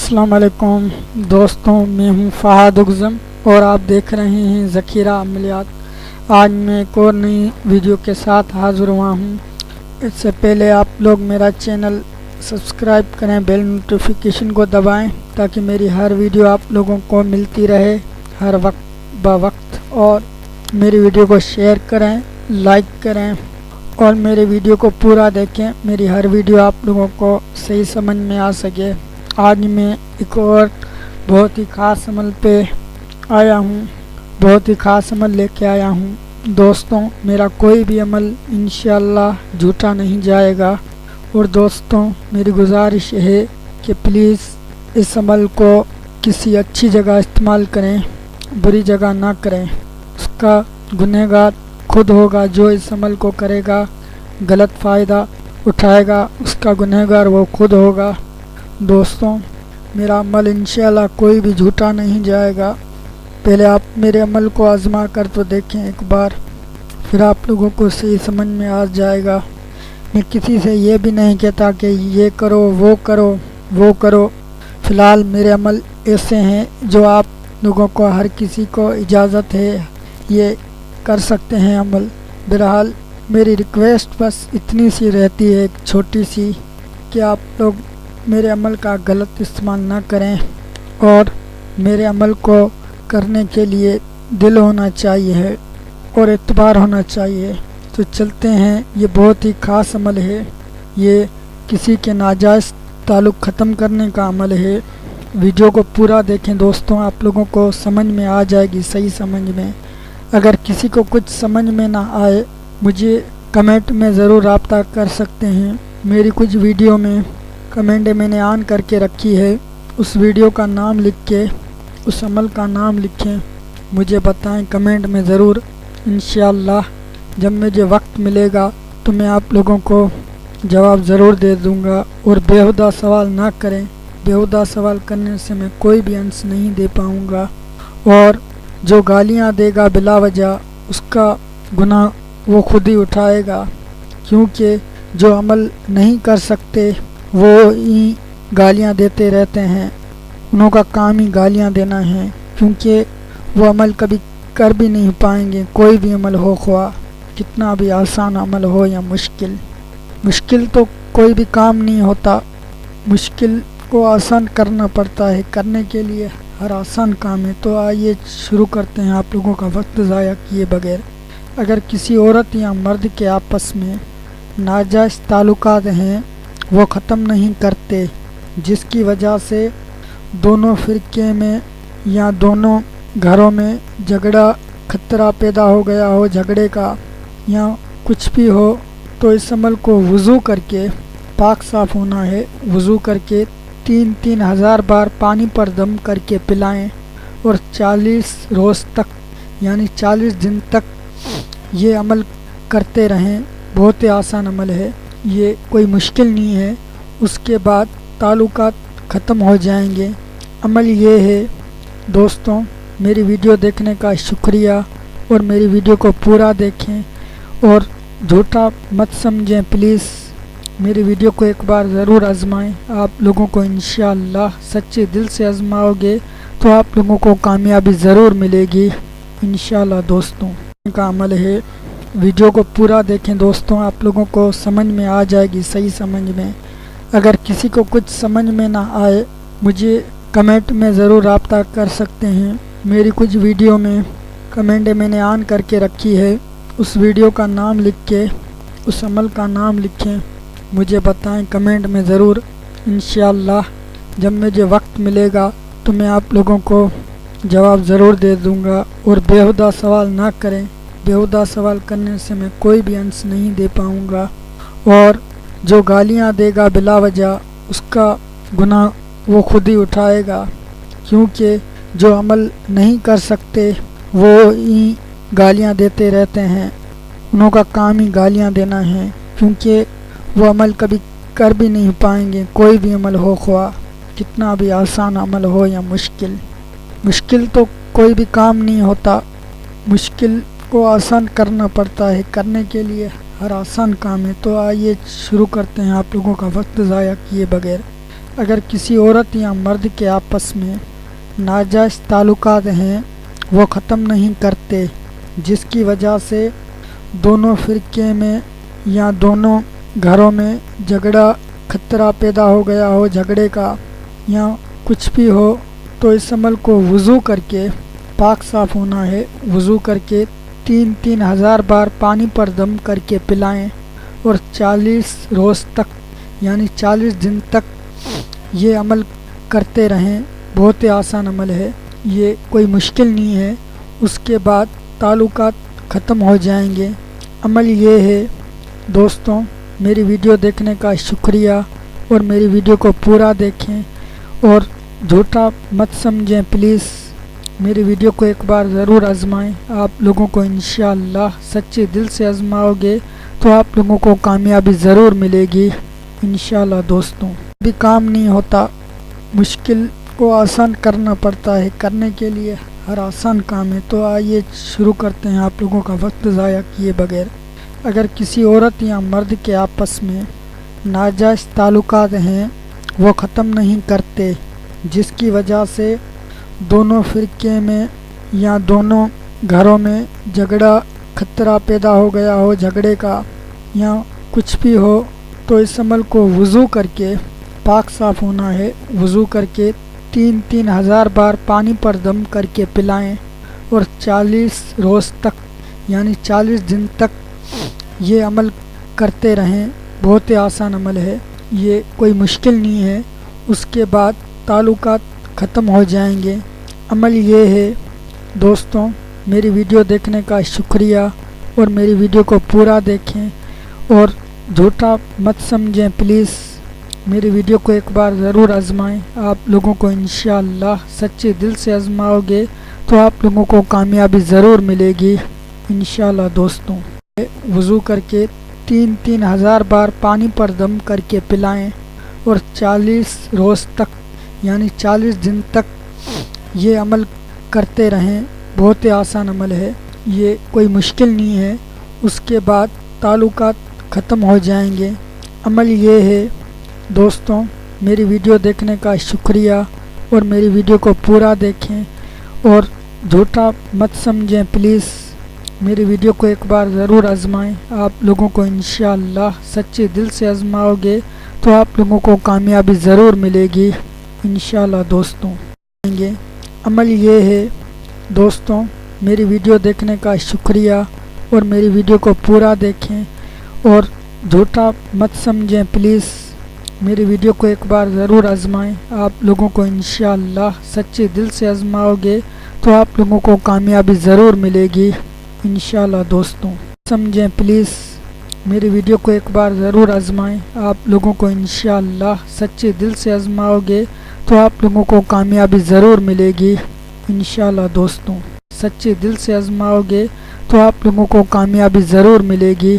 السلام علیکم دوستوں، میں ہوں فہد اگزم اور آپ دیکھ رہے ہیں ذخیرہ عملیات۔ آج میں ایک اور نئی ویڈیو کے ساتھ حاضر ہوا ہوں۔ اس سے پہلے آپ لوگ میرا چینل سبسکرائب کریں، بیل نوٹیفیکیشن کو دبائیں تاکہ میری ہر ویڈیو آپ لوگوں کو ملتی رہے ہر وقت بوقت، اور میری ویڈیو کو شیئر کریں، لائک کریں اور میری ویڈیو کو پورا دیکھیں۔ میری ہر ویڈیو آپ لوگوں کو صحیح سمجھ میں آ سکے۔ آج میں ایک اور بہت ہی خاص عمل پہ آیا ہوں، بہت ہی خاص عمل لے کے آیا ہوں۔ دوستوں، میرا کوئی بھی عمل انشاءاللہ جھوٹا نہیں جائے گا، اور دوستوں میری گزارش ہے کہ پلیز اس عمل کو کسی اچھی جگہ استعمال کریں، بری جگہ نہ کریں۔ اس کا گنہگار خود ہوگا جو اس عمل کو کرے گا، غلط فائدہ اٹھائے گا، اس کا گنہگار وہ خود ہوگا۔ دوستوں، میرا عمل انشاءاللہ کوئی بھی جھوٹا نہیں جائے گا۔ پہلے آپ میرے عمل کو آزما کر تو دیکھیں ایک بار، پھر آپ لوگوں کو صحیح سمجھ میں آ جائے گا۔ میں کسی سے یہ بھی نہیں کہتا کہ یہ کرو وہ کرو وہ کرو۔ فی الحال میرے عمل ایسے ہیں جو آپ لوگوں کو ہر کسی کو اجازت ہے یہ کر سکتے ہیں عمل۔ بہرحال میری ریکویسٹ بس اتنی سی رہتی ہے، ایک چھوٹی سی، کہ آپ لوگ میرے عمل کا غلط استعمال نہ کریں، اور میرے عمل کو کرنے کے لیے دل ہونا چاہیے اور اعتبار ہونا چاہیے۔ تو چلتے ہیں، یہ بہت ہی خاص عمل ہے، یہ کسی کے ناجائز تعلق ختم کرنے کا عمل ہے۔ ویڈیو کو پورا دیکھیں دوستوں، آپ لوگوں کو سمجھ میں آ جائے گی، صحیح سمجھ میں۔ اگر کسی کو کچھ سمجھ میں نہ آئے، مجھے کمنٹ میں ضرور رابطہ کر سکتے ہیں۔ میری کچھ ویڈیو میں کمنٹ میں نے آن کر کے رکھی ہے، اس ویڈیو کا نام لکھ کے اس عمل کا نام لکھیں، مجھے بتائیں کمنٹ میں ضرور۔ انشاءاللہ جب مجھے وقت ملے گا تو میں آپ لوگوں کو جواب ضرور دے دوں گا۔ اور بیہودہ سوال نہ کریں، بیہودہ سوال کرنے سے میں کوئی بھی آنسر نہیں دے پاؤں گا، اور جو گالیاں دے گا بلا وجہ، اس کا گناہ وہ خود ہی اٹھائے گا، کیونکہ جو عمل نہیں کر سکتے وہ ہی گالیاں دیتے رہتے ہیں، انہوں کا کام ہی گالیاں دینا ہے، کیونکہ وہ عمل کبھی کر بھی نہیں پائیں گے۔ کوئی بھی عمل ہو، خواہ کتنا بھی آسان عمل ہو یا مشکل تو کوئی بھی کام نہیں ہوتا، مشکل کو آسان کرنا پڑتا ہے، کرنے کے لیے ہر آسان کام ہے۔ تو آئیے شروع کرتے ہیں آپ لوگوں کا وقت ضائع کیے بغیر۔ اگر کسی عورت یا مرد کے آپس میں ناجائز تعلقات ہیں، وہ ختم نہیں کرتے، جس کی وجہ سے دونوں فرقے میں یا دونوں گھروں میں جھگڑا خطرہ پیدا ہو گیا ہو، جھگڑے کا یا کچھ بھی ہو، تو اس عمل کو وضو کر کے پاک صاف ہونا ہے، وضو کر کے 3,000 بار پانی پر دم کر کے پلائیں، اور 40 روز تک یعنی 40 دن تک یہ عمل کرتے رہیں۔ بہت ہی آسان عمل ہے، یہ کوئی مشکل نہیں ہے۔ اس کے بعد تعلقات ختم ہو جائیں گے۔ عمل یہ ہے دوستوں، میری ویڈیو دیکھنے کا شکریہ، اور میری ویڈیو کو پورا دیکھیں اور جھوٹا مت سمجھیں پلیز۔ میری ویڈیو کو ایک بار ضرور آزمائیں، آپ لوگوں کو انشاءاللہ سچے دل سے آزماؤ گے تو آپ لوگوں کو کامیابی ضرور ملے گی انشاءاللہ۔ دوستوں کا عمل ہے، ویڈیو کو پورا دیکھیں دوستوں، آپ لوگوں کو سمجھ میں آ جائے گی، صحیح سمجھ میں۔ اگر کسی کو کچھ سمجھ میں نہ آئے، مجھے کمنٹ میں ضرور رابطہ کر سکتے ہیں۔ میری کچھ ویڈیو میں کمنٹ میں نے آن کر کے رکھی ہے، اس ویڈیو کا نام لکھ کے اس عمل کا نام لکھیں، مجھے بتائیں کمنٹ میں ضرور۔ انشاءاللہ جب مجھے وقت ملے گا تو میں آپ لوگوں کو جواب ضرور دے دوں گا۔ اور بیہودہ سوال نہ کریں، بیہودہ سوال کرنے سے میں کوئی بھی آنسر نہیں دے پاؤں گا، اور جو گالیاں دے گا بلا وجہ، اس کا گناہ وہ خود ہی اٹھائے گا، کیونکہ جو عمل نہیں کر سکتے وہ ہی گالیاں دیتے رہتے ہیں، انہوں کا کام ہی گالیاں دینا ہے، کیونکہ وہ عمل کبھی کر بھی نہیں پائیں گے۔ کوئی بھی عمل ہو، خواہ کتنا بھی آسان عمل ہو یا مشکل تو کوئی بھی کام نہیں ہوتا، مشکل کو آسان کرنا پڑتا ہے، کرنے کے لیے ہر آسان کام ہے۔ تو آئیے شروع کرتے ہیں آپ لوگوں کا وقت ضائع کیے بغیر۔ اگر کسی عورت یا مرد کے آپس میں ناجائز تعلقات ہیں وہ ختم نہیں کرتے، جس کی وجہ سے دونوں فرقے میں یا دونوں گھروں میں جھگڑا خطرہ پیدا ہو گیا ہو، جھگڑے کا یا کچھ بھی ہو، تو اس عمل کو وضو کر کے پاک صاف ہونا ہے۔ وضو کر کے 3,000 بار پانی پر دم کر کے پلائیں اور 40 روز تک یعنی 40 دن تک یہ عمل کرتے رہیں۔ بہت ہی آسان عمل ہے، یہ کوئی مشکل نہیں ہے۔ اس کے بعد تعلقات ختم ہو جائیں گے۔ عمل یہ ہے دوستوں، میری ویڈیو دیکھنے کا شکریہ، اور میری ویڈیو کو پورا دیکھیں اور جھوٹا مت سمجھیں پلیز۔ میری ویڈیو کو ایک بار ضرور آزمائیں، آپ لوگوں کو انشاءاللہ سچے دل سے آزماؤ گے تو آپ لوگوں کو کامیابی ضرور ملے گی انشاءاللہ دوستوں۔ بھی کام نہیں ہوتا، مشکل کو آسان کرنا پڑتا ہے، کرنے کے لیے ہر آسان کام ہے۔ تو آئیے شروع کرتے ہیں آپ لوگوں کا وقت ضائع کیے بغیر۔ اگر کسی عورت یا مرد کے آپس میں ناجائز تعلقات ہیں وہ ختم نہیں کرتے، جس کی وجہ سے دونوں فرقے میں یا دونوں گھروں میں جھگڑا خطرہ پیدا ہو گیا ہو، جھگڑے کا یا کچھ بھی ہو، تو اس عمل کو وضو کر کے پاک صاف ہونا ہے۔ وضو کر کے 3,000 بار پانی پر دم کر کے پلائیں اور 40 روز تک یعنی 40 دن تک یہ عمل کرتے رہیں۔ بہت ہی آسان عمل ہے، یہ کوئی مشکل نہیں ہے۔ اس کے بعد تعلقات ختم ہو جائیں گے۔ عمل یہ ہے دوستوں، میری ویڈیو دیکھنے کا شکریہ، اور میری ویڈیو کو پورا دیکھیں اور جھوٹا مت سمجھیں پلیز۔ میری ویڈیو کو ایک بار ضرور آزمائیں، آپ لوگوں کو انشاءاللہ سچے دل سے آزماؤ گے تو آپ لوگوں کو کامیابی ضرور ملے گی انشاءاللہ دوستوں۔ وضو کر کے 3,000 بار پانی پر دم کر کے پلائیں اور 40 روز تک یعنی 40 دن تک یہ عمل کرتے رہیں۔ بہت ہی آسان عمل ہے، یہ کوئی مشکل نہیں ہے۔ اس کے بعد تعلقات ختم ہو جائیں گے۔ عمل یہ ہے دوستوں، میری ویڈیو دیکھنے کا شکریہ، اور میری ویڈیو کو پورا دیکھیں اور جھوٹا مت سمجھیں پلیز۔ میری ویڈیو کو ایک بار ضرور آزمائیں، آپ لوگوں کو انشاءاللہ سچے دل سے آزماؤ گے تو آپ لوگوں کو کامیابی ضرور ملے گی انشاءاللہ دوستوں۔ عمل یہ ہے دوستوں، میری ویڈیو دیکھنے کا شکریہ، اور میری ویڈیو کو پورا دیکھیں اور جھوٹا مت سمجھیں پلیز۔ میری ویڈیو کو ایک بار ضرور آزمائیں، آپ لوگوں کو انشاءاللہ سچے دل سے آزماؤ گے تو آپ لوگوں کو کامیابی ضرور ملے گی انشاءاللہ دوستوں۔ سمجھیں پلیز، میری ویڈیو کو ایک بار ضرور آزمائیں، آپ لوگوں کو انشاءاللہ سچے دل سے آزماؤ گے تو آپ لوگوں کو کامیابی ضرور ملے گی انشاءاللہ دوستوں۔ سچے دل سے آزماؤ گے تو آپ لوگوں کو کامیابی ضرور ملے گی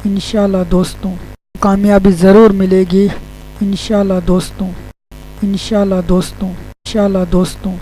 انشاءاللہ دوستوں۔ کامیابی ضرور ملے گی انشاءاللہ دوستوں، انشاءاللہ دوستوں، انشاءاللہ دوستوں۔